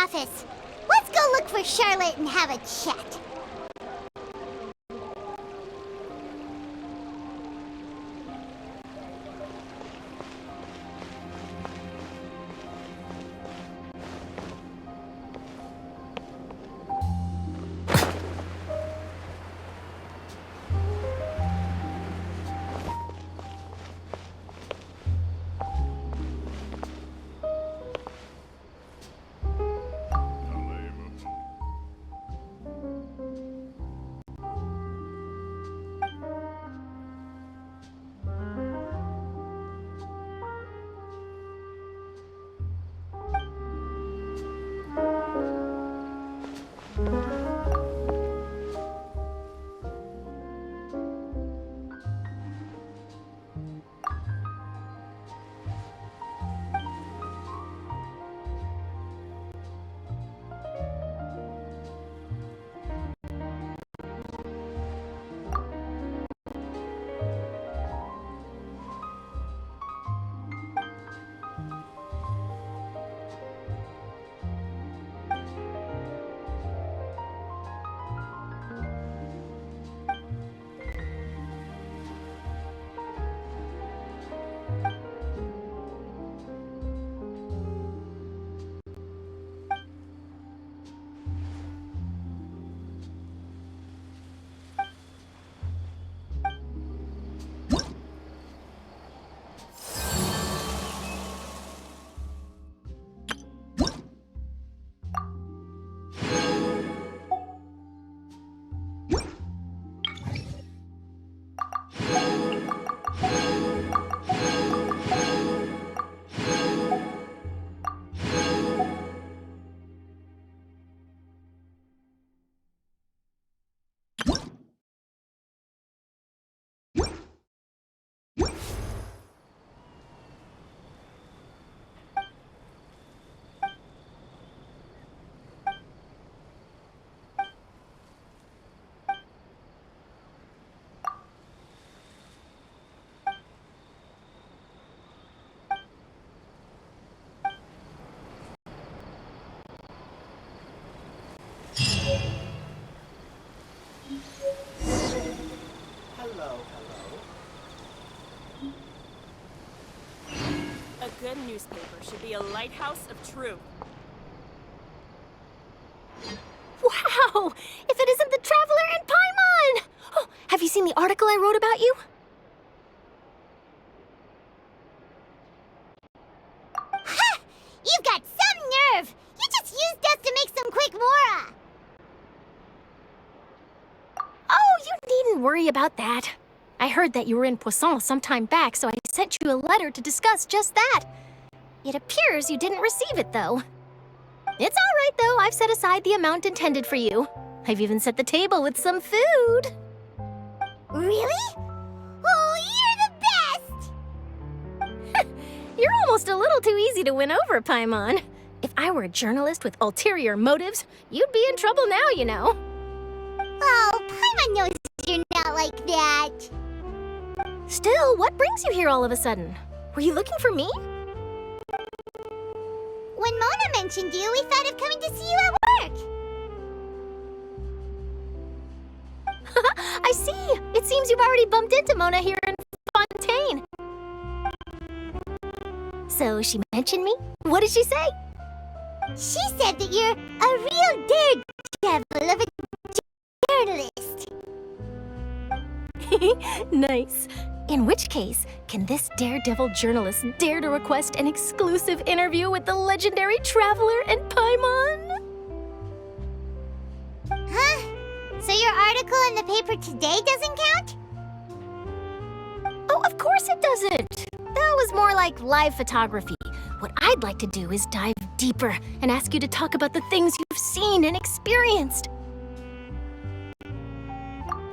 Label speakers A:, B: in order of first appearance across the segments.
A: office. Let's go look for Charlotte and have a chat.
B: A good newspaper should be a lighthouse of truth.
C: Wow! If it isn't the Traveler and Paimon! Oh, have you seen the article I wrote about you?
A: Ha! You've got some nerve! You just used us to make some quick mora!
C: Oh, you needn't worry about that. I heard that you were in Poisson some time back, so I sent you a letter to discuss just that. It appears you didn't receive it, though. It's all right, though. I've set aside the amount intended for you. I've even set the table with some food.
A: Really? Oh, you're the best!
C: You're almost a little too easy to win over, Paimon. If I were a journalist with ulterior motives, you'd be in trouble now, you know.
A: Oh, Paimon knows you're not like that.
C: Still, what brings you here all of a sudden? Were you looking for me?
A: When Mona mentioned you, we thought of coming to see you at work.
C: I see. It seems you've already bumped into Mona here in Fontaine. So she mentioned me? What did she say?
A: She said that you're a real daredevil of a journalist.
C: Nice. In which case, can this daredevil journalist dare to request an exclusive interview with the legendary Traveler and Paimon?
A: Huh? So your article in the paper today doesn't count?
C: Oh, of course it doesn't. That was more like live photography. What I'd like to do is dive deeper and ask you to talk about the things you've seen and experienced.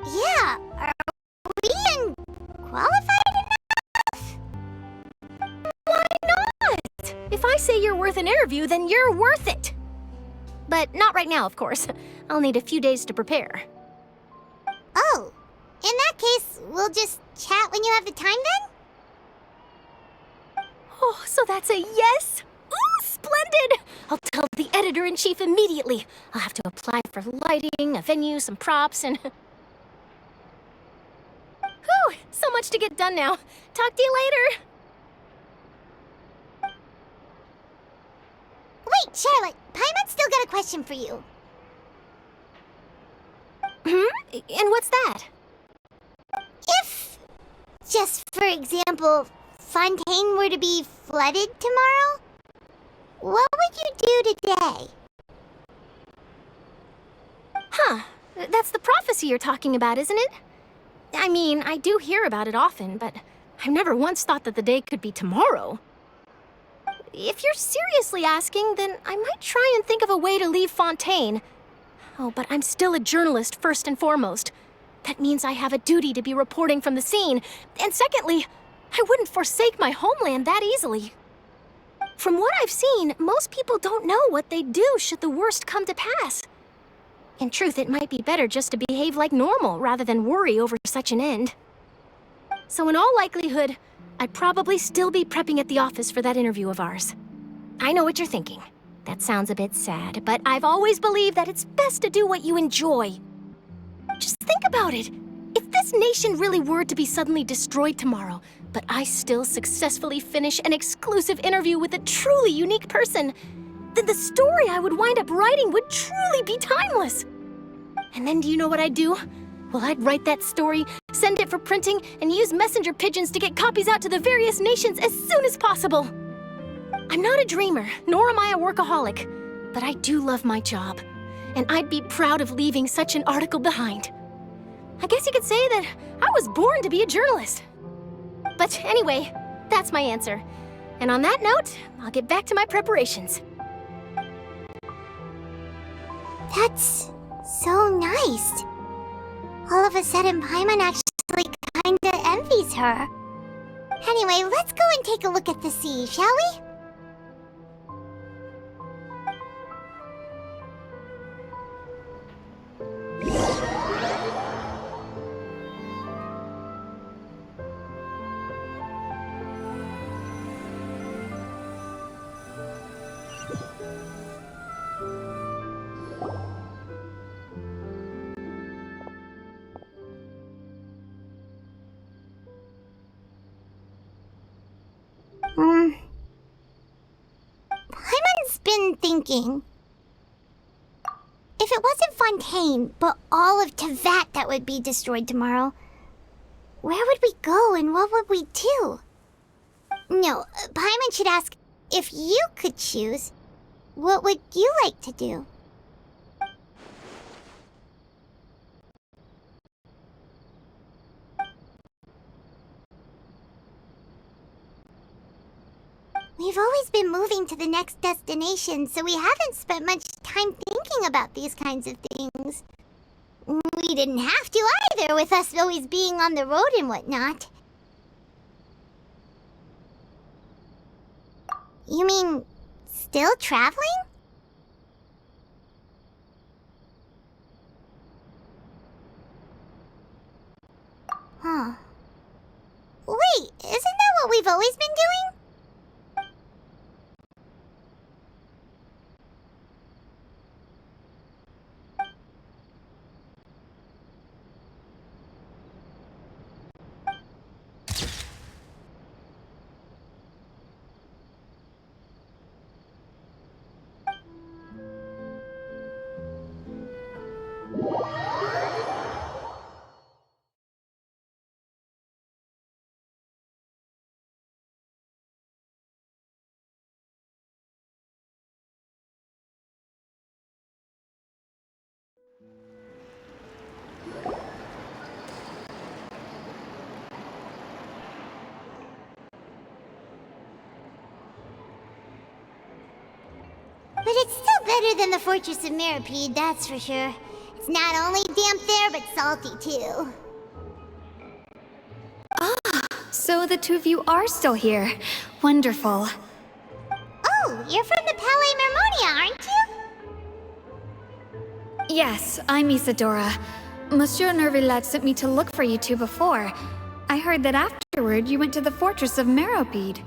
A: Yeah, are we qualified enough?
C: Why not? If I say you're worth an interview, then you're worth it. But not right now, of course. I'll need a few days to prepare.
A: Oh, in that case, we'll just chat when you have the time then?
C: Oh, so that's a yes? Ooh, splendid! I'll tell the editor-in-chief immediately. I'll have to apply for lighting, a venue, some props, and... Whew, so much to get done now. Talk to you later.
A: Wait, Charlotte, Paimon's still got a question for you.
C: And what's that?
A: If, just for example, Fontaine were to be flooded tomorrow, what would you do today?
C: Huh, that's the prophecy you're talking about, isn't it? I mean, I do hear about it often, but I've never once thought that the day could be tomorrow. If you're seriously asking, then I might try and think of a way to leave Fontaine. Oh, but I'm still a journalist first and foremost. That means I have a duty to be reporting from the scene. And secondly, I wouldn't forsake my homeland that easily. From what I've seen, most people don't know what they'd do should the worst come to pass. In truth, it might be better just to behave like normal rather than worry over such an end. So in all likelihood, I'd probably still be prepping at the office for that interview of ours. I know what you're thinking. That sounds a bit sad, but I've always believed that it's best to do what you enjoy. Just think about it. If this nation really were to be suddenly destroyed tomorrow, but I still successfully finish an exclusive interview with a truly unique person, then the story I would wind up writing would truly be timeless. And then do you know what I'd do? Well, I'd write that story, send it for printing, and use messenger pigeons to get copies out to the various nations as soon as possible. I'm not a dreamer, nor am I a workaholic, but I do love my job, and I'd be proud of leaving such an article behind. I guess you could say that I was born to be a journalist. But anyway, that's my answer. And on that note, I'll get back to my preparations.
A: That's so nice. All of a sudden, Paimon actually kinda envies her. Anyway, let's go and take a look at the sea, shall we? Paimon's been thinking. If it wasn't Fontaine, but all of Tevat that would be destroyed tomorrow, where would we go and what would we do? No, Paimon should ask, if you could choose, what would you like to do? We've always been moving to the next destination, so we haven't spent much time thinking about these kinds of things. We didn't have to either, with us always being on the road and whatnot. You mean, still traveling? Huh. Wait, isn't that what we've always been doing? But it's still better than the Fortress of Meropide, that's for sure. It's not only damp there, but salty too.
D: So the two of you are still here. Wonderful.
A: Oh, you're from the Palais Mermonia, aren't you?
D: Yes, I'm Isadora. Monsieur Nervillet sent me to look for you two before. I heard that afterward you went to the Fortress of Meropide.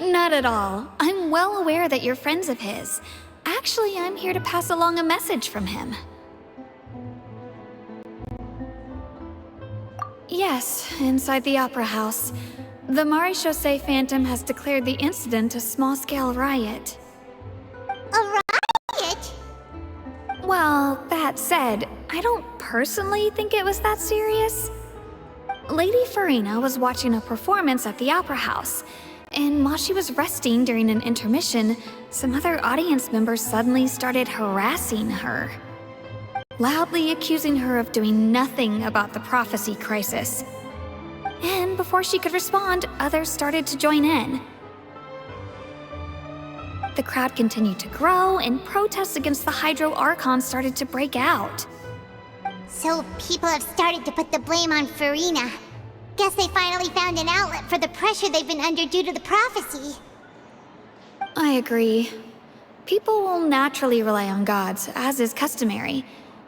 D: Not at all. I'm well aware that you're friends of his. Actually, I'm here to pass along a message from him. Yes, inside the Opera House. The Maréchaussée Phantom has declared the incident a small-scale riot.
A: A riot?
D: Well, that said, I don't personally think it was that serious. Lady Furina was watching a performance at the Opera House, and while she was resting during an intermission, some other audience members suddenly started harassing her, loudly accusing her of doing nothing about the prophecy crisis. And before she could respond, others started to join in. The crowd continued to grow, and protests against the Hydro Archon started to break out.
A: So people have started to put the blame on Furina. Guess they finally found an outlet for the pressure they've been under due to the prophecy.
D: I agree. People will naturally rely on gods, as is customary.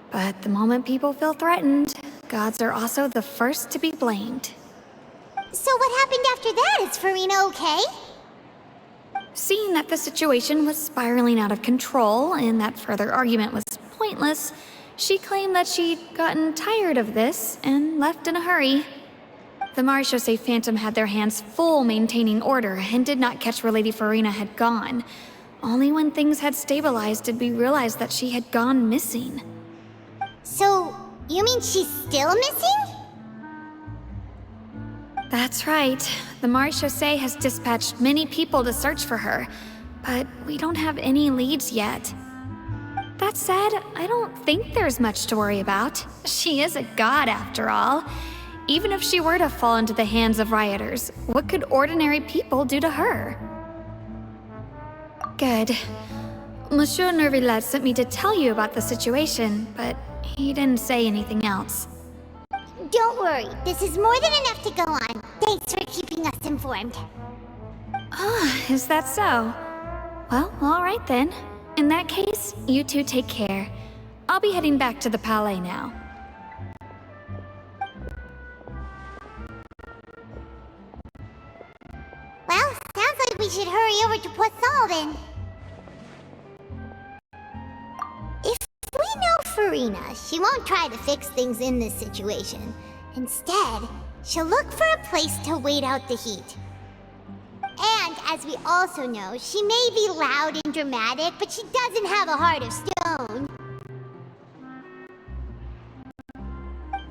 D: But the moment people feel threatened, gods are also the first to be blamed.
A: So what happened after that? Is Furina okay?
D: Seeing that the situation was spiraling out of control and that further argument was pointless, she claimed that she'd gotten tired of this and left in a hurry. The Maréchaussée Phantom had their hands full maintaining order and did not catch where Lady Furina had gone. Only when things had stabilized did we realize that she had gone missing.
A: So, you mean she's still missing?
D: That's right. The Maréchaussée has dispatched many people to search for her, but we don't have any leads yet. That said, I don't think there's much to worry about. She is a god after all. Even if she were to fall into the hands of rioters, what could ordinary people do to her? Good. Monsieur Nervillet sent me to tell you about the situation, but he didn't say anything else.
A: Don't worry, this is more than enough to go on. Thanks for keeping us informed.
D: Ah, is that so? Well, alright then. In that case, you two take care. I'll be heading back to the Palais now.
A: Well, sounds like we should hurry over to Poisson then. If we know Furina, she won't try to fix things in this situation. Instead, she'll look for a place to wait out the heat. And, as we also know, she may be loud and dramatic, but she doesn't have a heart of stone.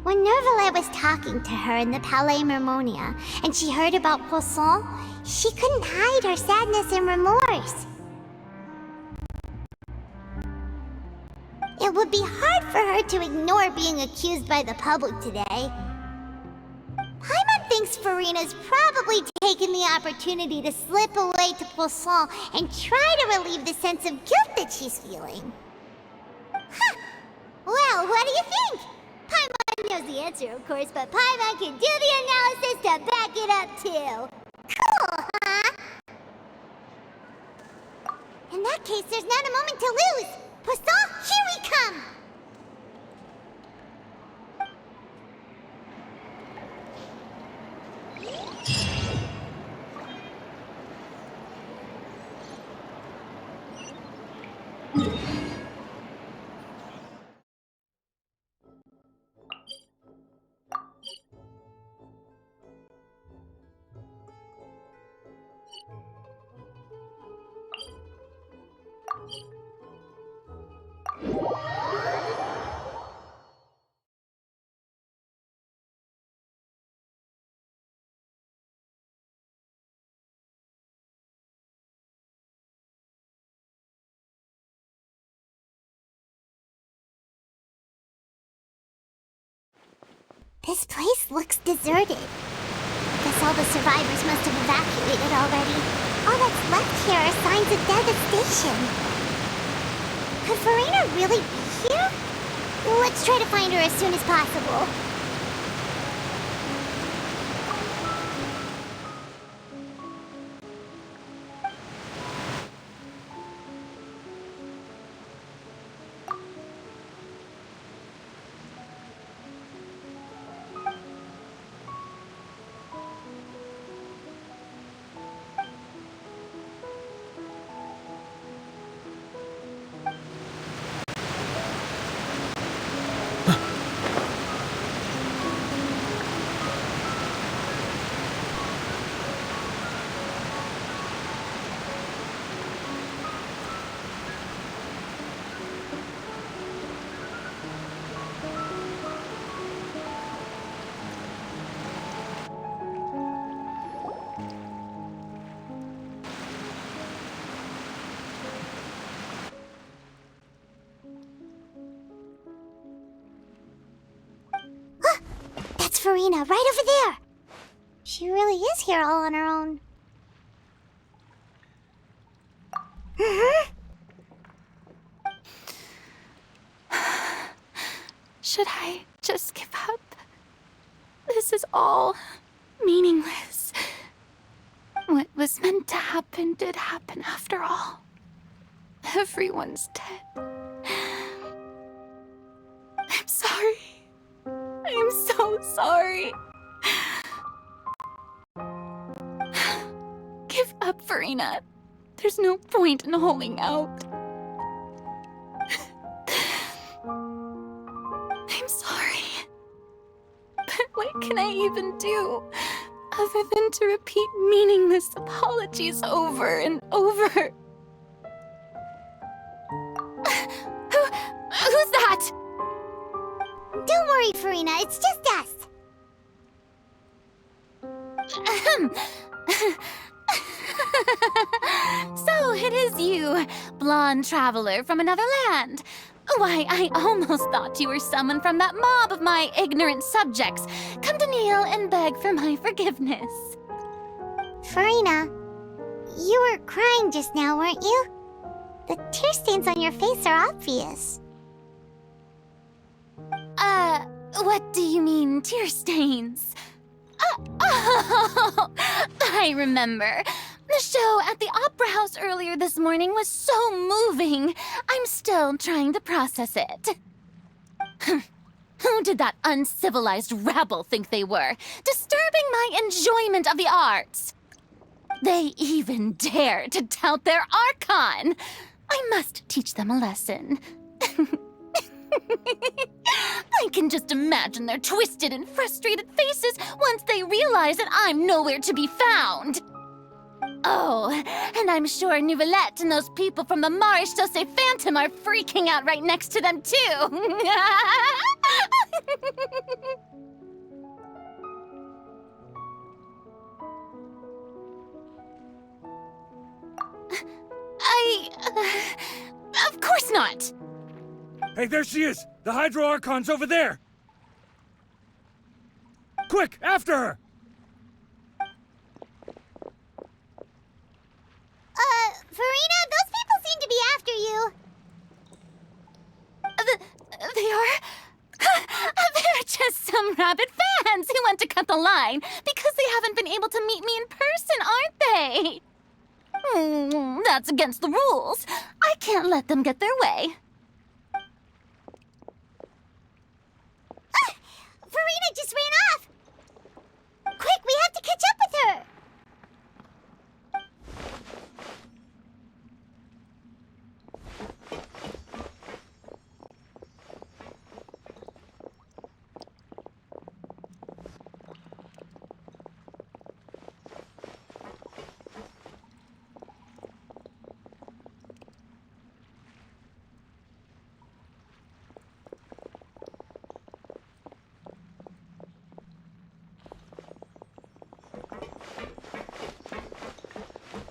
A: When Nervillet was talking to her in the Palais Mermonia, and she heard about Poisson, she couldn't hide her sadness and remorse. It would be hard for her to ignore being accused by the public today. Paimon thinks Furina's probably taken the opportunity to slip away to Poisson and try to relieve the sense of guilt that she's feeling. Huh! Well, what do you think? Paimon knows the answer, of course, but Paimon can do the analysis to back it up, too. Cool, huh? In that case, there's not a moment to lose. Poisson, here we come! This place looks deserted. Guess all the survivors must have evacuated already. All that's left here are signs of devastation. Could Furina really be here? Let's try to find her as soon as possible. That's Furina, right over there. She really is here all on her own.
D: Should I just give up? This is all meaningless. What was meant to happen did happen after all. Everyone's dead. I'm sorry. I'm so sorry. Give up, Furina. There's no point in holding out. I'm sorry. But what can I even do other than to repeat meaningless apologies over and over? Who's that?
A: Don't worry, Furina, it's just us.
C: So it is you, blonde traveler from another land. Why, I almost thought you were someone from that mob of my ignorant subjects, come to kneel and beg for my forgiveness.
A: Furina, you were crying just now, weren't you? The tear stains on your face are obvious.
C: What do you mean, tear stains? Oh, I remember. The show at the Opera House earlier this morning was so moving. I'm still trying to process it. Who did that uncivilized rabble think they were, disturbing my enjoyment of the arts? They even dare to tout their Archon. I must teach them a lesson. I can just imagine their twisted and frustrated faces once they realize that I'm nowhere to be found. Oh, and I'm sure Nouvellette and those people from the Marche Sauce Phantom are freaking out right next to them, too. Of course not.
E: Hey, there she is! The Hydro Archon's over there! Quick, after her!
A: Furina, those people seem to be after you.
C: They are? They're just some rabid fans who want to cut the line because they haven't been able to meet me in person, aren't they? That's against the rules. I can't let them get their way.
A: Furina just ran off! Quick, we have to catch up with her!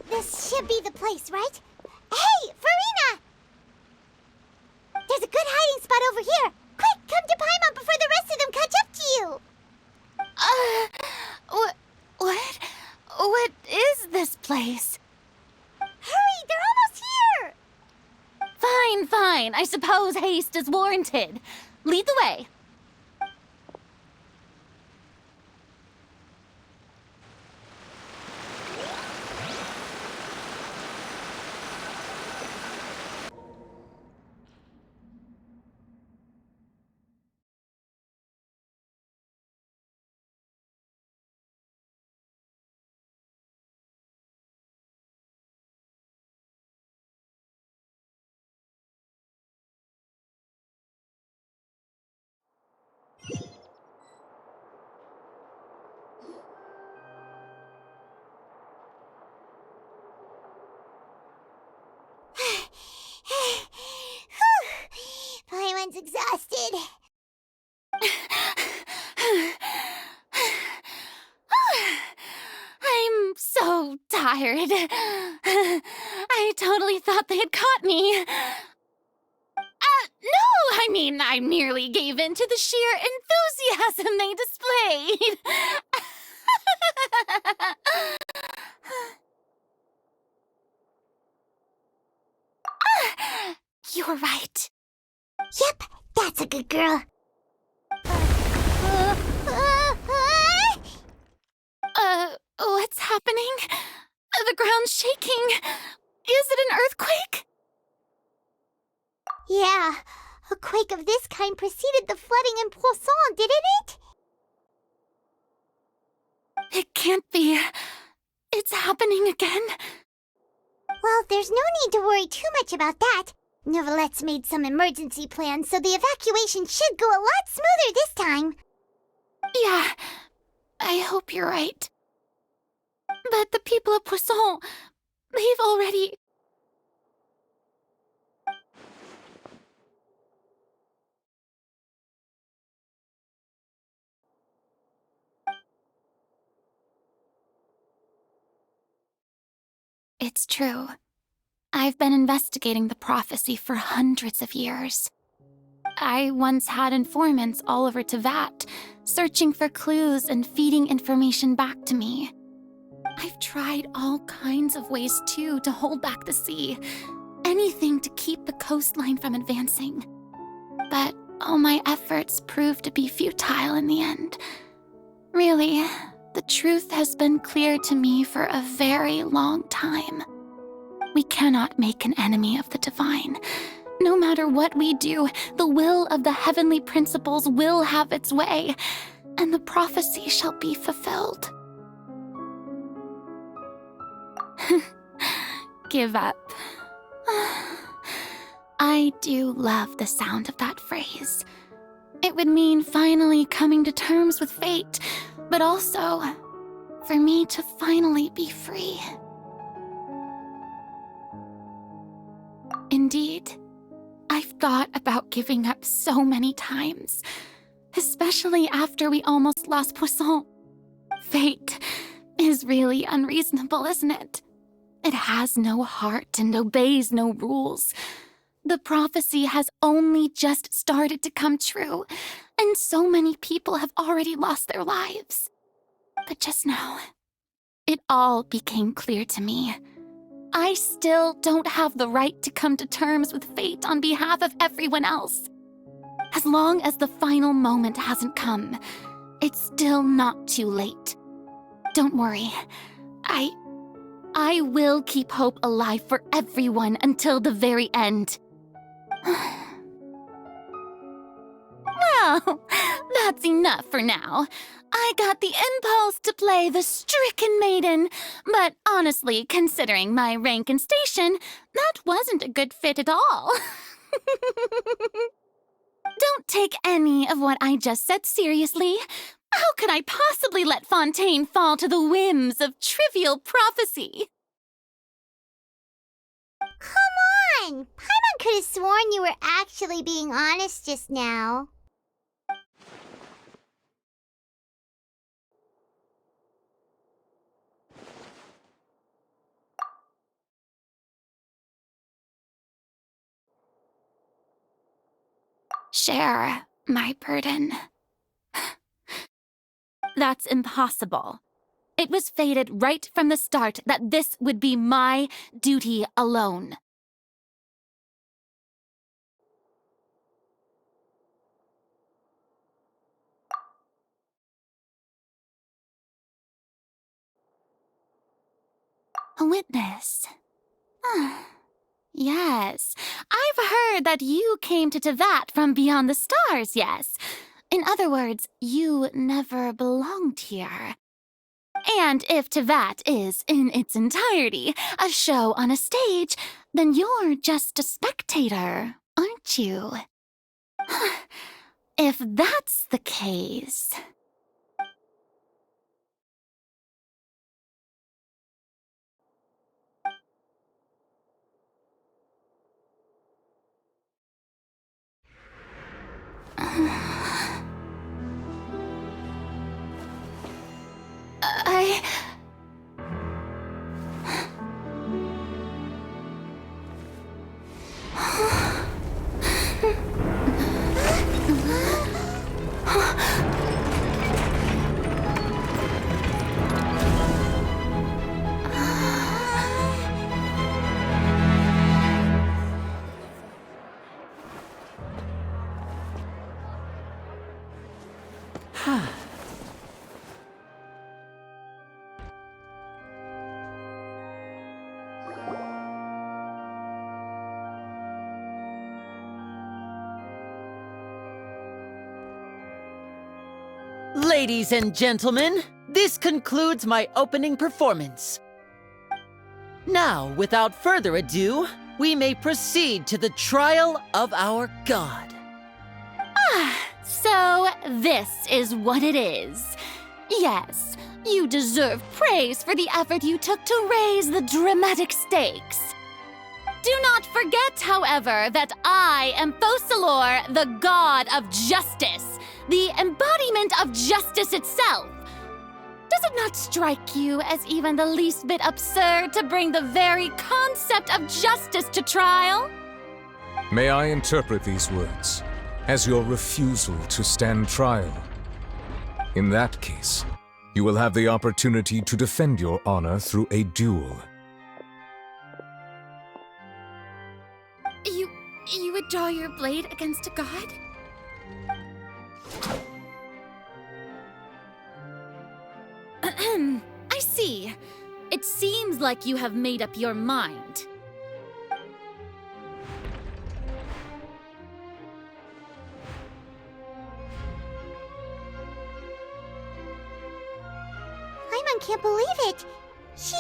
A: This should be the place, right? Hey, Furina! There's a good hiding spot over here. Quick, come to Paimon before the rest of them catch up to you.
C: What is this place?
A: Hurry, they're almost here.
C: Fine. I suppose haste is warranted. Lead the way.
A: Paimon's exhausted.
C: I'm so tired. I totally thought they had caught me. No, I mean, I merely gave in to the sheer enthusiasm they displayed! You're right.
A: Yep, that's a good girl.
C: What's happening? The ground's shaking. Is it an earthquake?
A: Yeah, a quake of this kind preceded the flooding in Poisson, didn't it?
C: It can't be. It's happening again.
A: Well, there's no need to worry too much about that. Nouvelette's made some emergency plans, so the evacuation should go a lot smoother this time.
C: Yeah, I hope you're right. But the people of Poisson, they've already... It's true. I've been investigating the prophecy for hundreds of years. I once had informants all over Tevat, searching for clues and feeding information back to me. I've tried all kinds of ways, too, to hold back the sea. Anything to keep the coastline from advancing. But all my efforts proved to be futile in the end. Really, the truth has been clear to me for a very long time. We cannot make an enemy of the divine. No matter what we do, the will of the heavenly principles will have its way, and the prophecy shall be fulfilled. Give up. I do love the sound of that phrase. It would mean finally coming to terms with fate, but also for me to finally be free. Indeed, I've thought about giving up so many times, especially after we almost lost Poisson. Fate is really unreasonable, isn't it? It has no heart and obeys no rules. The prophecy has only just started to come true, and so many people have already lost their lives. But just now, it all became clear to me. I still don't have the right to come to terms with fate on behalf of everyone else. As long as the final moment hasn't come, it's still not too late. Don't worry. I will keep hope alive for everyone until the very end. Well, that's enough for now. I got the impulse to play the stricken maiden, but honestly, considering my rank and station, that wasn't a good fit at all. Don't take any of what I just said seriously. How could I possibly let Fontaine fall to the whims of trivial prophecy?
A: Come on! Paimon could have sworn you were actually being honest just now.
C: Share my burden. That's impossible. It was fated right from the start that this would be my duty alone. A witness. Yes, I've heard that you came to Tevat from beyond the stars, yes. In other words, you never belonged here. And if Tevat is, in its entirety, a show on a stage, then you're just a spectator, aren't you? If that's the case...
F: Ladies and gentlemen, this concludes my opening performance. Now, without further ado, we may proceed to the trial of our god.
C: So, this is what it is. Yes, you deserve praise for the effort you took to raise the dramatic stakes. Do not forget, however, that I am Focalor, the god of justice, the embodiment of justice itself. Does it not strike you as even the least bit absurd to bring the very concept of justice to trial?
G: May I interpret these words as your refusal to stand trial? In that case, you will have the opportunity to defend your honor through a duel.
C: You would draw your blade against a god? I see. It seems like you have made up your mind.
A: Paimon can't believe it. She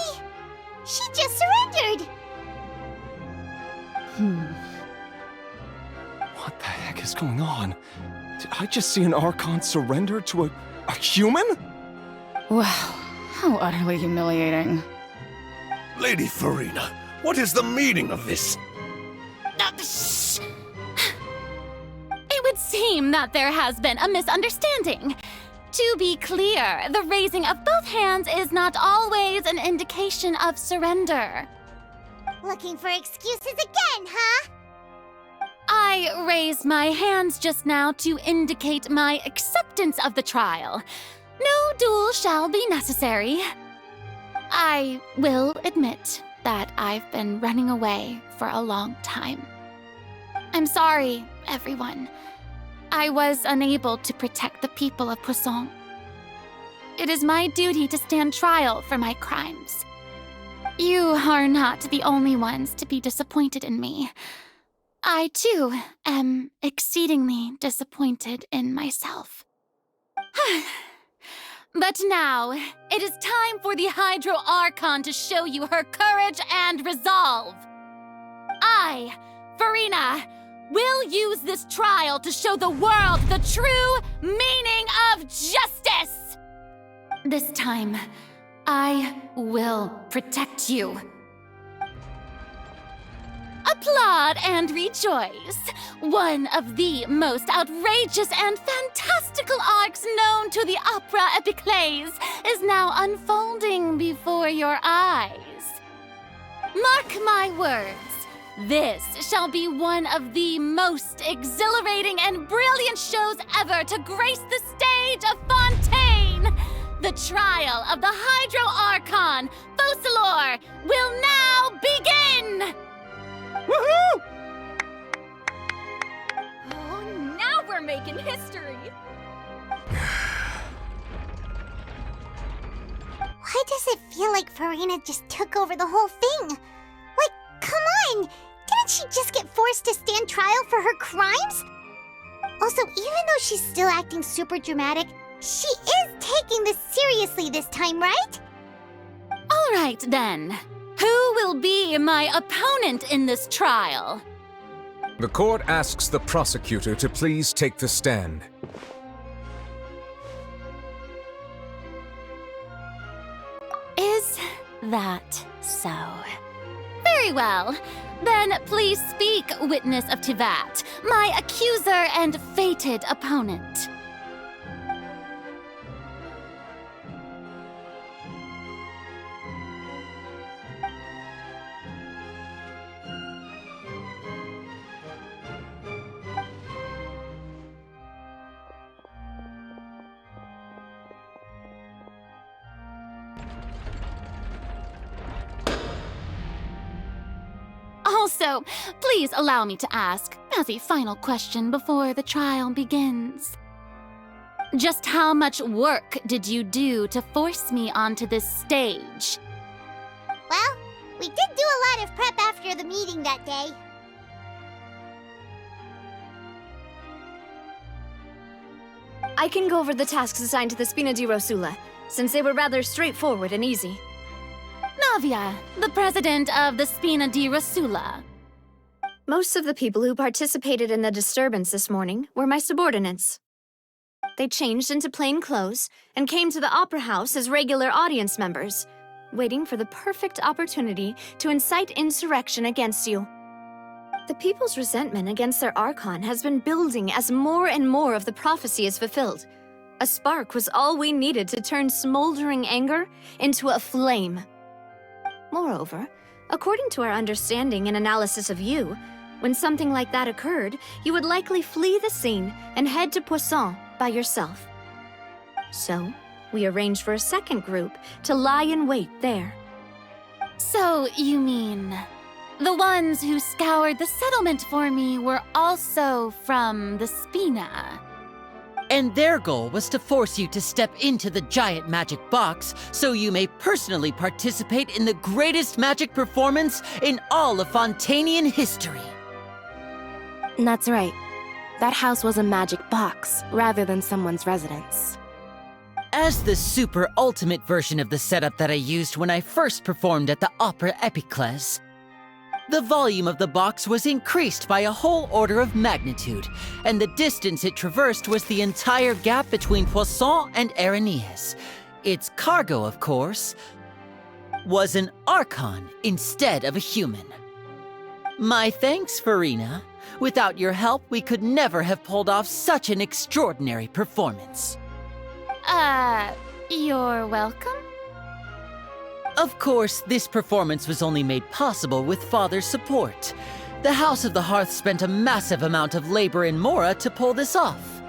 A: just surrendered.
H: What the heck is going on? Did I just see an Archon surrender to a human?
I: Wow, how utterly humiliating.
E: Lady Furina, what is the meaning of this?
C: Shh! It would seem that there has been a misunderstanding. To be clear, the raising of both hands is not always an indication of surrender.
A: Looking for excuses again, huh?
C: I raised my hands just now to indicate my acceptance of the trial. No duel shall be necessary. I will admit that I've been running away for a long time. I'm sorry, everyone. I was unable to protect the people of Poisson. It is my duty to stand trial for my crimes. You are not the only ones to be disappointed in me. I, too, am exceedingly disappointed in myself. But now, it is time for the Hydro Archon to show you her courage and resolve. I, Furina, will use this trial to show the world the true meaning of justice! This time, I will protect you. Applaud and rejoice! One of the most outrageous and fantastical arcs known to the opera epiclese is now unfolding before your eyes. Mark my words, this shall be one of the most exhilarating and brilliant shows ever to grace the stage of Fontaine! The trial of the Hydro Archon, Focalor, will now begin!
H: Woohoo!
B: Oh, now we're making history!
A: Why does it feel like Furina just took over the whole thing? Like, come on! Didn't she just get forced to stand trial for her crimes? Also, even though she's still acting super dramatic, she is taking this seriously this time, right?
C: All right, then. Who will be my opponent in this trial?
G: The court asks the prosecutor to please take the stand.
C: Is that so? Very well. Then please speak, witness of Tivat, my accuser and fated opponent. Also, please allow me to ask, as a final question before the trial begins.
J: Just how much work did you do to force me onto this stage?
A: Well, we did do a lot of prep after the meeting that day.
K: I can go over the tasks assigned to the Spina di Rosula, since they were rather straightforward and easy.
J: Navia, the president of the Spina di Rosula.
K: Most of the people who participated in the disturbance this morning were my subordinates. They changed into plain clothes and came to the Opera House as regular audience members, waiting for the perfect opportunity to incite insurrection against you. The people's resentment against their Archon has been building as more and more of the prophecy is fulfilled. A spark was all we needed to turn smoldering anger into a flame. Moreover, according to our understanding and analysis of you, when something like that occurred, you would likely flee the scene and head to Poisson by yourself. So, we arranged for a second group to lie in wait there.
J: So, you mean the ones who scoured the settlement for me were also from the Spina?
F: And their goal was to force you to step into the giant magic box so you may personally participate in the greatest magic performance in all of Fontanian history.
L: That's right. That house was a magic box, rather than someone's residence.
F: As the super ultimate version of the setup that I used when I first performed at the Opera Epiclese, the volume of the box was increased by a whole order of magnitude, and the distance it traversed was the entire gap between Poisson and Areneas. Its cargo, of course, was an Archon instead of a human. My thanks, Furina. Without your help, we could never have pulled off such an extraordinary performance.
J: You're welcome?
F: Of course, this performance was only made possible with Father's support. The House of the Hearth spent a massive amount of labor in Mora to pull this off.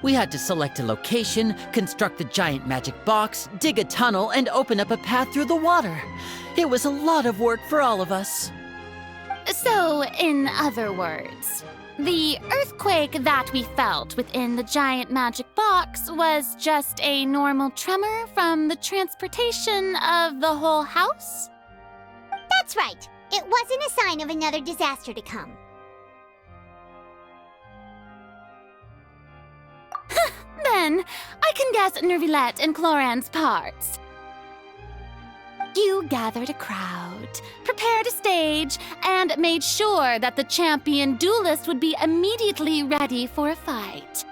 F: We had to select a location, construct the giant magic box, dig a tunnel, and open up a path through the water. It was a lot of work for all of us.
J: So, in other words, the earthquake that we felt within the giant magic box was just a normal tremor from the transportation of the whole house?
A: That's right. It wasn't a sign of another disaster to come.
J: Then, I can guess Nervilette and Cloran's parts. You gathered a crowd, prepared a stage, and made sure that the champion duelist would be immediately ready for a fight.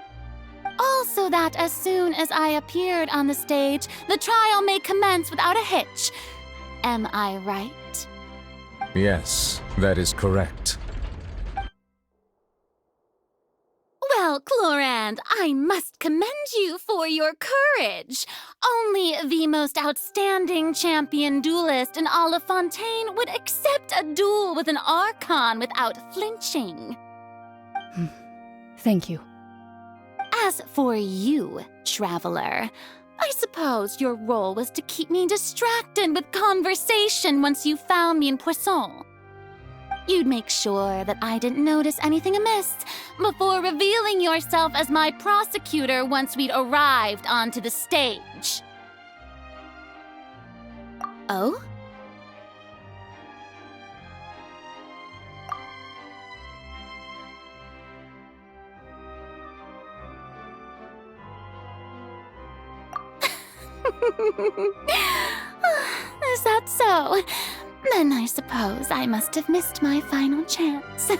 J: Also that as soon as I appeared on the stage, the trial may commence without a hitch. Am I right?
G: Yes, that is correct.
J: Well, Clorand, I must commend you for your courage. Only the most outstanding champion duelist in all of Fontaine would accept a duel with an Archon without flinching.
L: Thank you.
J: As for you, Traveler, I suppose your role was to keep me distracted with conversation once you found me in Poisson. You'd make sure that I didn't notice anything amiss before revealing yourself as my prosecutor once we'd arrived onto the stage. Oh? Is that so? Then I suppose I must have missed my final chance.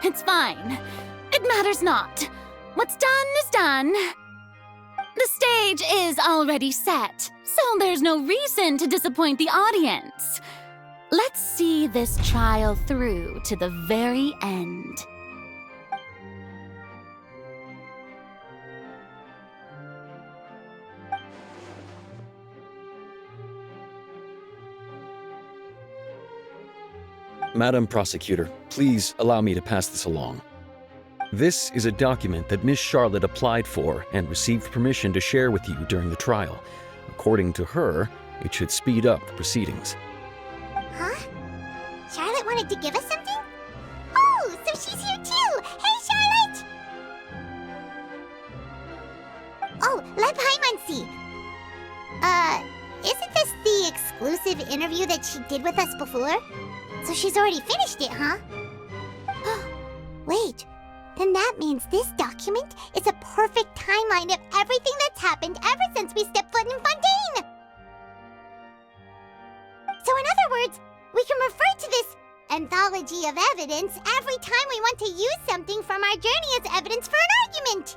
J: It's fine. It matters not. What's done is done. The stage is already set, so there's no reason to disappoint the audience. Let's see this trial through to the very end.
M: Madam Prosecutor, please allow me to pass this along. This is a document that Miss Charlotte applied for and received permission to share with you during the trial. According to her, it should speed up the proceedings.
A: Huh? Charlotte wanted to give us something? Oh, so she's here too! Hey, Charlotte! Let Paimon see. Isn't this the exclusive interview that she did with us before? So she's already finished it, huh? Wait, then that means this document is a perfect timeline of everything that's happened ever since we stepped foot in Fontaine! So in other words, we can refer to this anthology of evidence every time we want to use something from our journey as evidence for an argument!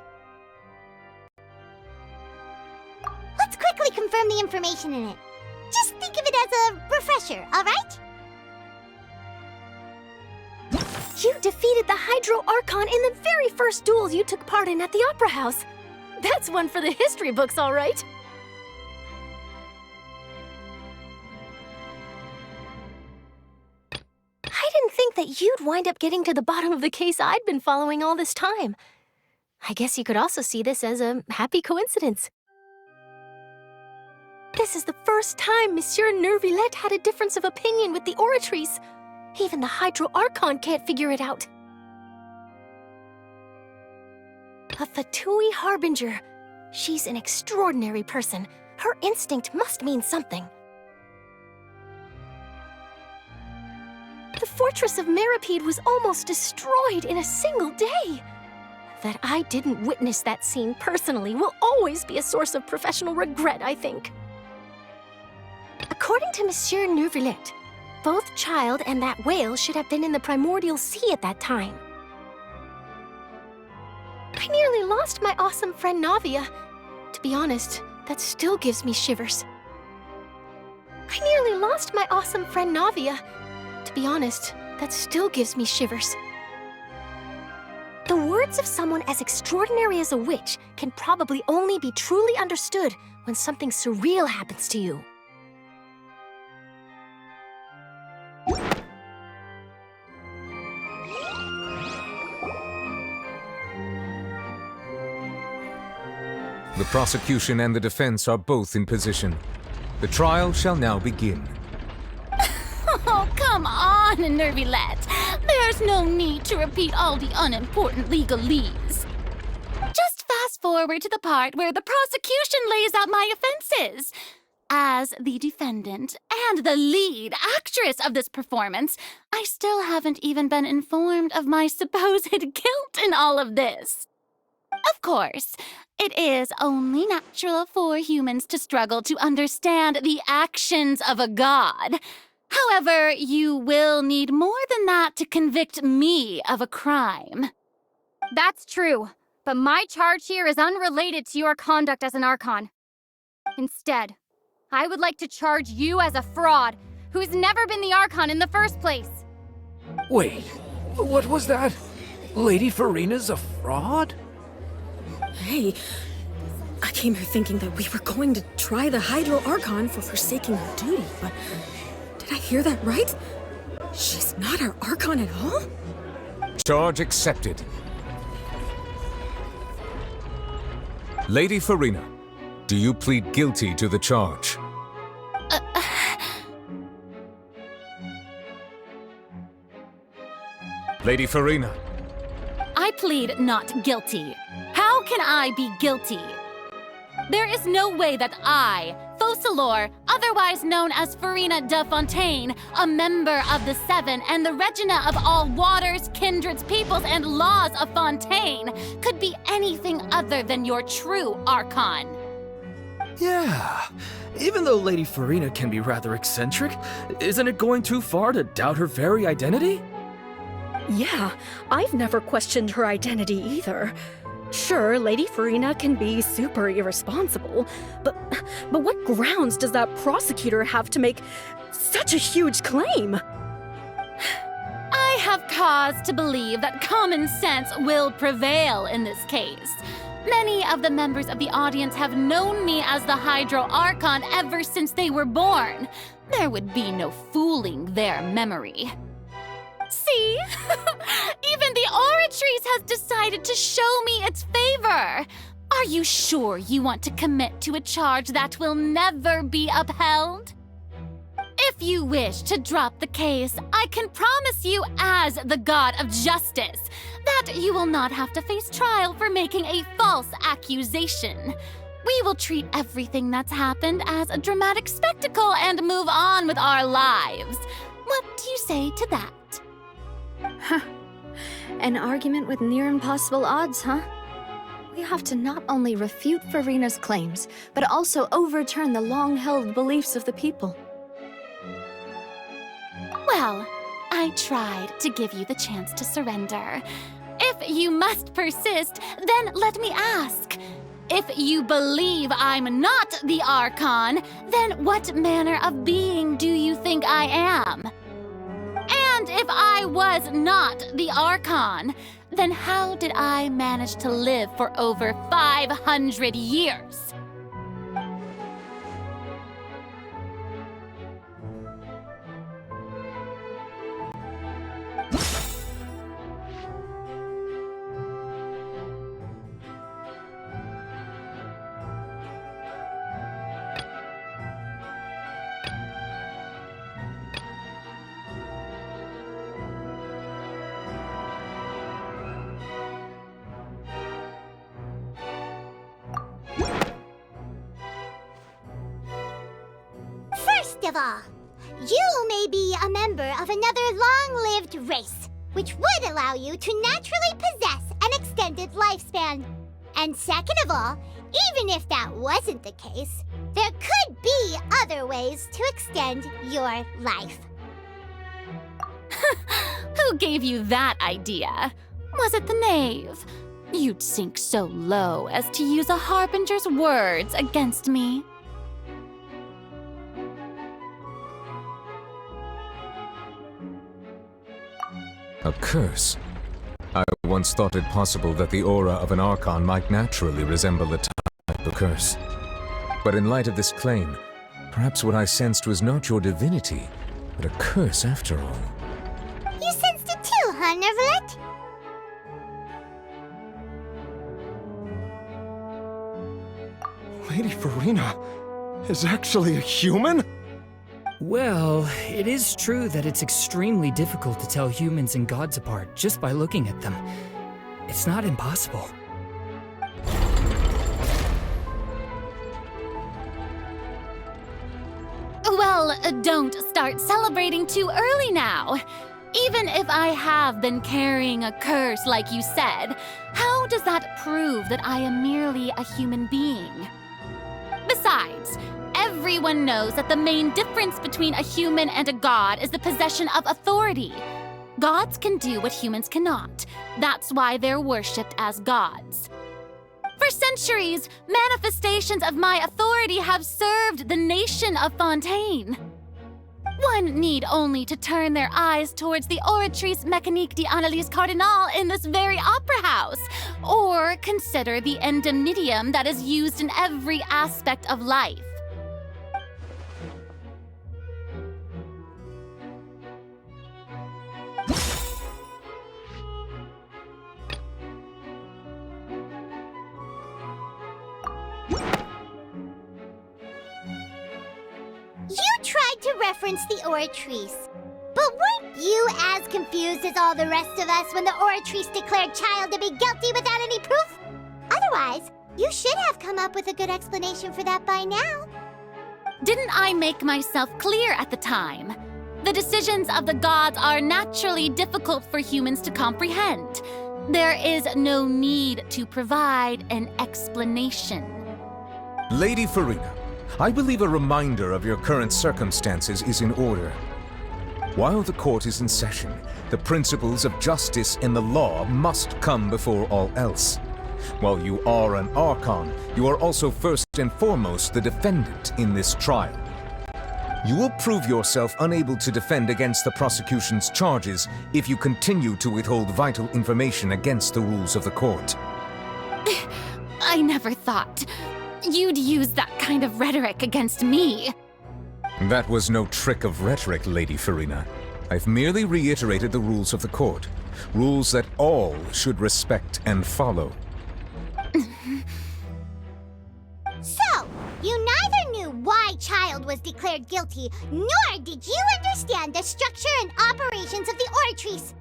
A: Let's quickly confirm the information in it. Just think of it as a refresher, alright?
C: You defeated the Hydro Archon in the very first duel you took part in at the Opera House. That's one for the history books, all right. I didn't think that you'd wind up getting to the bottom of the case I'd been following all this time. I guess you could also see this as a happy coincidence. This is the first time Monsieur Neuvillette had a difference of opinion with the Oratrice. Even the Hydro Archon can't figure it out. A Fatui Harbinger. She's an extraordinary person. Her instinct must mean something. The fortress of Meripede was almost destroyed in a single day. That I didn't witness that scene personally will always be a source of professional regret, I think. According to Monsieur Neuvillette, both Child and that whale should have been in the primordial sea at that time. I nearly lost my awesome friend Navia. To be honest, that still gives me shivers. I nearly lost my awesome friend Navia. To be honest, that still gives me shivers. The words of someone as extraordinary as a witch can probably only be truly understood when something surreal happens to you.
G: The prosecution and the defense are both in position. The trial shall now begin.
J: Oh, come on, Neuvillette. There's no need to repeat all the unimportant legalese. Just fast forward to the part where the prosecution lays out my offenses. As the defendant and the lead actress of this performance, I still haven't even been informed of my supposed guilt in all of this. Of course, it is only natural for humans to struggle to understand the actions of a god. However, you will need more than that to convict me of a crime.
N: That's true, but my charge here is unrelated to your conduct as an Archon. Instead, I would like to charge you as a fraud who's never been the Archon in the first place.
E: Wait, what was that? Lady Furina's a fraud?
O: Hey, I came here thinking that we were going to try the Hydro Archon for forsaking her duty, but did I hear that right? She's not our Archon at all?
G: Charge accepted. Lady Furina, do you plead guilty to the charge? Lady Furina.
J: I plead not guilty. How can I be guilty? There is no way that I, Focalor, otherwise known as Furina de Fontaine, a member of the Seven and the Regina of all waters, kindreds, peoples, and laws of Fontaine, could be anything other than your true Archon.
P: Yeah, even though Lady Furina can be rather eccentric, isn't it going too far to doubt her very identity?
O: Yeah, I've never questioned her identity either. Sure, Lady Furina can be super irresponsible, but what grounds does that prosecutor have to make such a huge claim?
J: I have cause to believe that common sense will prevail in this case. Many of the members of the audience have known me as the Hydro Archon ever since they were born. There would be no fooling their memory. See? Even the Oratrice has decided to show me its favor. Are you sure you want to commit to a charge that will never be upheld? If you wish to drop the case, I can promise you as the God of Justice that you will not have to face trial for making a false accusation. We will treat everything that's happened as a dramatic spectacle and move on with our lives. What do you say to that?
K: Huh. An argument with near impossible odds, huh? We have to not only refute Furina's claims, but also overturn the long-held beliefs of the people.
J: Well, I tried to give you the chance to surrender. If you must persist, then let me ask. If you believe I'm not the Archon, then what manner of being do you think I am? And if I was not the Archon, then how did I manage to live for over 500 years?
A: First of all, you may be a member of another long-lived race, which would allow you to naturally possess an extended lifespan. And second of all, even if that wasn't the case, there could be other ways to extend your life.
J: Who gave you that idea? Was it the knave? You'd sink so low as to use a harbinger's words against me.
G: A curse? I once thought it possible that the aura of an Archon might naturally resemble a type of curse. But in light of this claim, perhaps what I sensed was not your divinity, but a curse after all.
A: You sensed it too, huh, Nervalet?
H: Lady Furina is actually a human?
E: Well, it is true that it's extremely difficult to tell humans and gods apart just by looking at them. It's not impossible.
J: Well, don't start celebrating too early now. Even if I have been carrying a curse like you said, how does that prove that I am merely a human being? Besides, everyone knows that the main difference between a human and a god is the possession of authority. Gods can do what humans cannot. That's why they're worshipped as gods. For centuries, manifestations of my authority have served the nation of Fontaine. One need only to turn their eyes towards the Oratrice Mécanique d'Analyse Cardinal in this very opera house, or consider the endemnitium that is used in every aspect of life.
A: You tried to reference the Oratrice. But weren't you as confused as all the rest of us when the Oratrice declared Child to be guilty without any proof? Otherwise, you should have come up with a good explanation for that by now.
J: Didn't I make myself clear at the time? The decisions of the gods are naturally difficult for humans to comprehend. There is no need to provide an explanation.
G: Lady Furina, I believe a reminder of your current circumstances is in order. While the court is in session, the principles of justice and the law must come before all else. While you are an Archon, you are also first and foremost the defendant in this trial. You will prove yourself unable to defend against the prosecution's charges if you continue to withhold vital information against the rules of the court.
J: I never thought you'd use that kind of rhetoric against me.
G: That was no trick of rhetoric, Lady Furina. I've merely reiterated the rules of the court. Rules that all should respect and follow.
A: So, you neither knew why Child was declared guilty, nor did you understand the structure and operations of the Oratrice.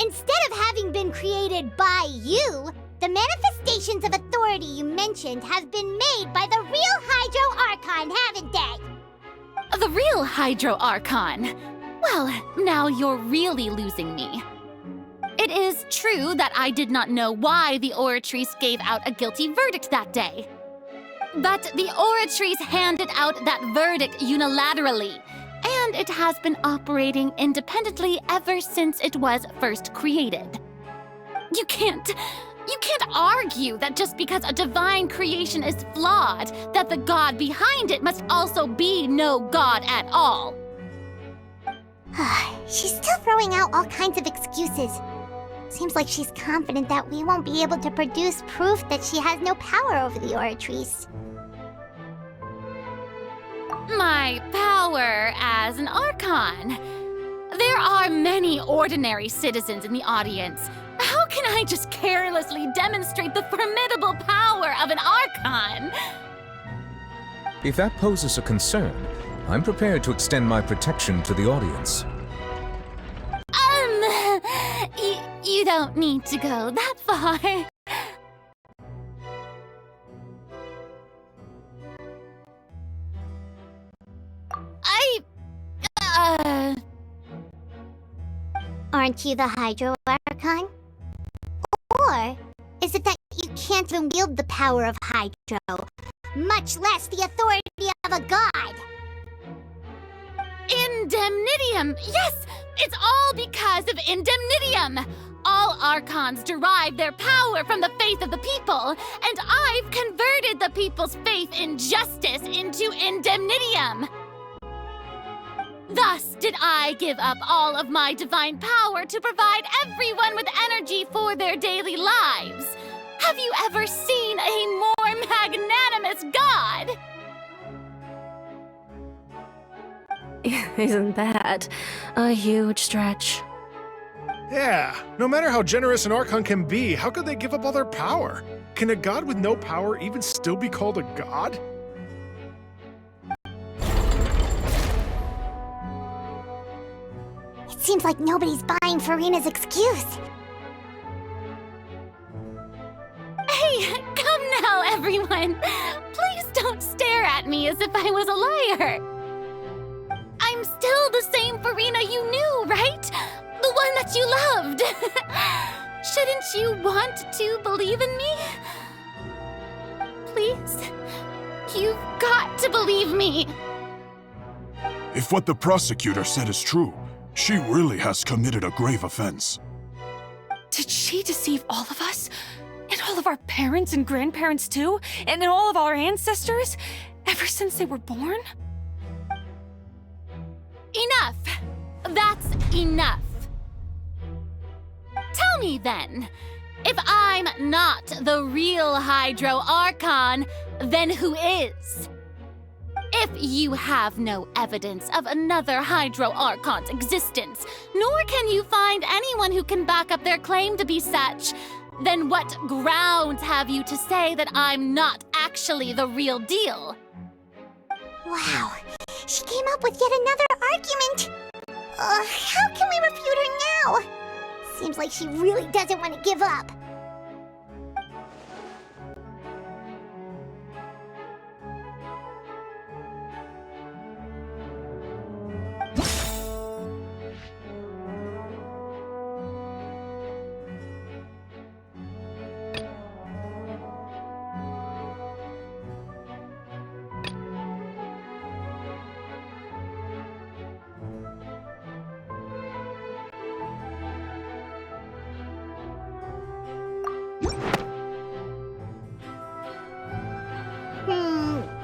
A: Instead of having been created by you, The manifestations of authority you mentioned have been made by the real Hydro Archon, haven't they?
J: The real Hydro Archon? Well, now you're really losing me. It is true that I did not know why the Oratrice gave out a guilty verdict that day. But the Oratrice handed out that verdict unilaterally, and it has been operating independently ever since it was first created. You can't argue that just because a divine creation is flawed, that the god behind it must also be no god at all.
A: She's still throwing out all kinds of excuses. Seems like she's confident that we won't be able to produce proof that she has no power over the Oratrice.
J: My power as an Archon. There are many ordinary citizens in the audience. How can I just carelessly demonstrate the formidable power of an Archon?
G: If that poses a concern, I'm prepared to extend my protection to the audience.
J: You don't need to go that far.
A: Aren't you the Hydro Archon? Or is it that you can't even wield the power of Hydro, much less the authority of a god?
J: Indemnitium! Yes! It's all because of Indemnitium! All Archons derive their power from the faith of the people, and I've converted the people's faith in justice into Indemnitium! Thus did I give up all of my divine power to provide everyone with energy for their daily lives. Have you ever seen a more magnanimous god?
I: Isn't that a huge stretch?
Q: Yeah, no matter how generous an Archon can be, how could they give up all their power? Can a god with no power even still be called a god?
A: It seems like nobody's buying Furina's excuse.
J: Hey, come now, everyone! Please don't stare at me as if I was a liar! I'm still the same Furina you knew, right? The one that you loved! Shouldn't you want to believe in me? Please? You've got to believe me!
R: If what the prosecutor said is true, she really has committed a grave offense.
S: Did she deceive all of us? And all of our parents and grandparents too? And all of our ancestors? Ever since they were born?
J: Enough! That's enough! Tell me then, if I'm not the real Hydro Archon, then who is? If you have no evidence of another Hydro Archon's existence, nor can you find anyone who can back up their claim to be such, then what grounds have you to say that I'm not actually the real deal?
A: Wow, she came up with yet another argument! How can we refute her now? Seems like she really doesn't want to give up.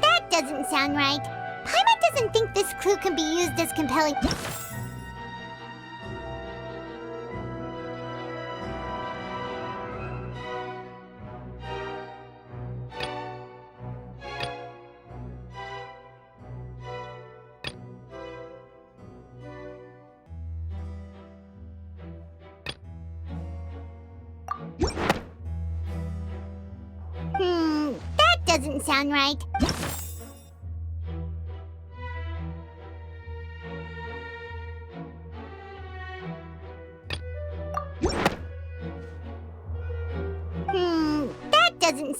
A: That doesn't sound right. Paimon doesn't think this clue can be used as compelling. That doesn't sound right. doesn't...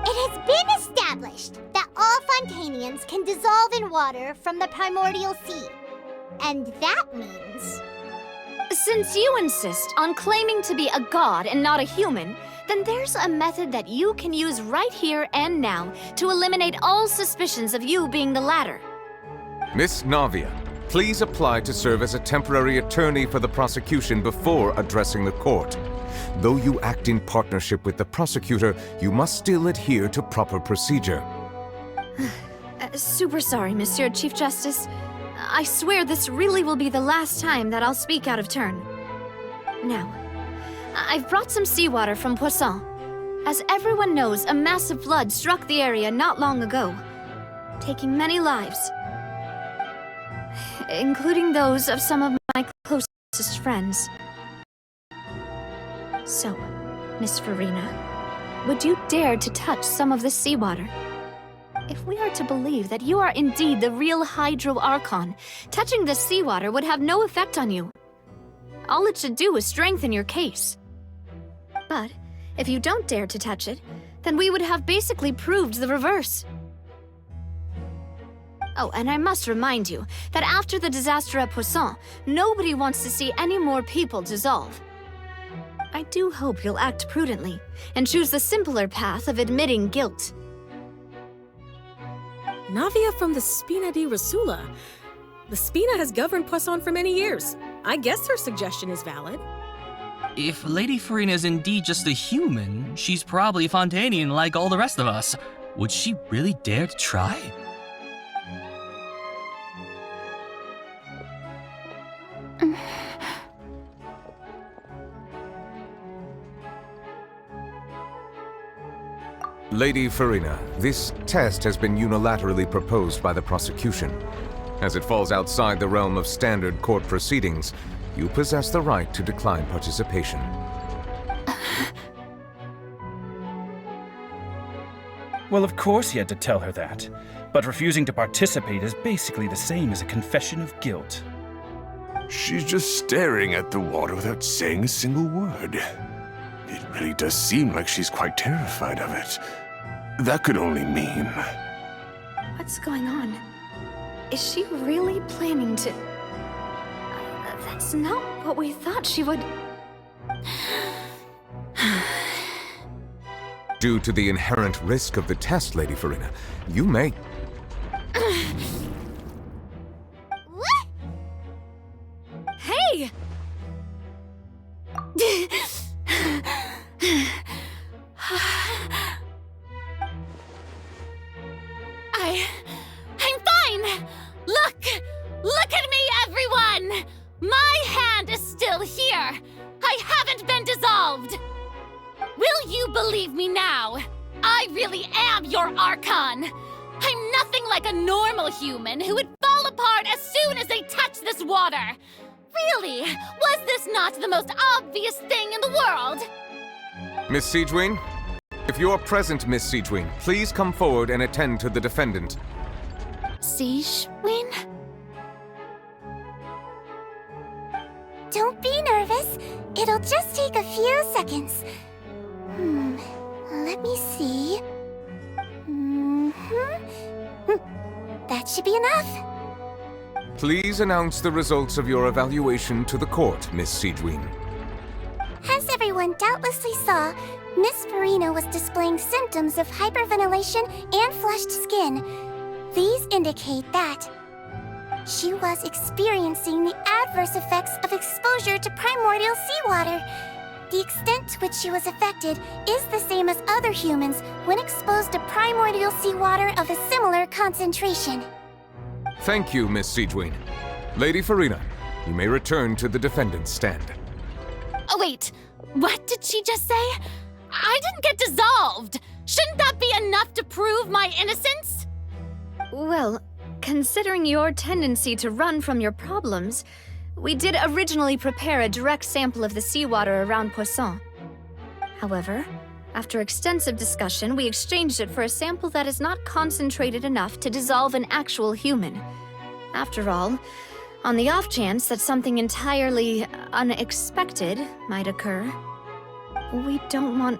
A: It has been established that all Fontanians can dissolve in water from the primordial sea. And that means...
K: Since you insist on claiming to be a god and not a human, then there's a method that you can use right here and now to eliminate all suspicions of you being the latter.
G: Miss Navia, please apply to serve as a temporary attorney for the prosecution before addressing the court. Though you act in partnership with the prosecutor, you must still adhere to proper procedure.
K: Super sorry, Monsieur Chief Justice. I swear this really will be the last time that I'll speak out of turn. Now, I've brought some seawater from Poisson. As everyone knows, a massive flood struck the area not long ago, taking many lives, including those of some of my closest friends. So, Miss Furina, would you dare to touch some of this seawater? If we are to believe that you are indeed the real Hydro Archon, touching this seawater would have no effect on you. All it should do is strengthen your case. But if you don't dare to touch it, then we would have basically proved the reverse. Oh, and I must remind you that after the disaster at Poisson, nobody wants to see any more people dissolve. I do hope you'll act prudently and choose the simpler path of admitting guilt.
B: Navia from the Spina di Rosula. The Spina has governed Poisson for many years. I guess her suggestion is valid.
T: If Lady Furina is indeed just a human, she's probably Fontanian like all the rest of us. Would she really dare to try?
G: Lady Furina, this test has been unilaterally proposed by the prosecution. As it falls outside the realm of standard court proceedings, you possess the right to decline participation.
U: Well, of course he had to tell her that. But refusing to participate is basically the same as a confession of guilt.
V: She's just staring at the water without saying a single word. It really does seem like she's quite terrified of it. That could only mean...
K: What's going on? Is she really planning to... That's not what we thought she would...
G: Due to the inherent risk of the test, Lady Furina, you may...
A: What?
K: Hey!
J: I'm fine! Look at me, everyone! My hand is still here! I haven't been dissolved! Will you believe me now? I really am your Archon! I'm nothing like a normal human who would fall apart as soon as they touch this water! Really, was this not the most obvious thing in the world?
G: Miss Siegewin? If you're present, Miss Siegewin, please come forward and attend to the defendant.
J: Siegewin?
A: Don't be nervous. It'll just take a few seconds. Let me see. That should be enough.
G: Please announce the results of your evaluation to the court, Miss Siegewin.
A: As everyone doubtlessly saw, Miss Furina was displaying symptoms of hyperventilation and flushed skin. These indicate that she was experiencing the adverse effects of exposure to primordial seawater. The extent to which she was affected is the same as other humans when exposed to primordial seawater of a similar concentration.
G: Thank you, Miss Siegewin. Lady Furina, you may return to the defendant's stand.
J: Oh, wait. What did she just say? I didn't get dissolved! Shouldn't that be enough to prove my innocence?
K: Well, considering your tendency to run from your problems, we did originally prepare a direct sample of the seawater around Poisson. However, after extensive discussion, we exchanged it for a sample that is not concentrated enough to dissolve an actual human. After all, On the off chance that something entirely unexpected might occur, we don't want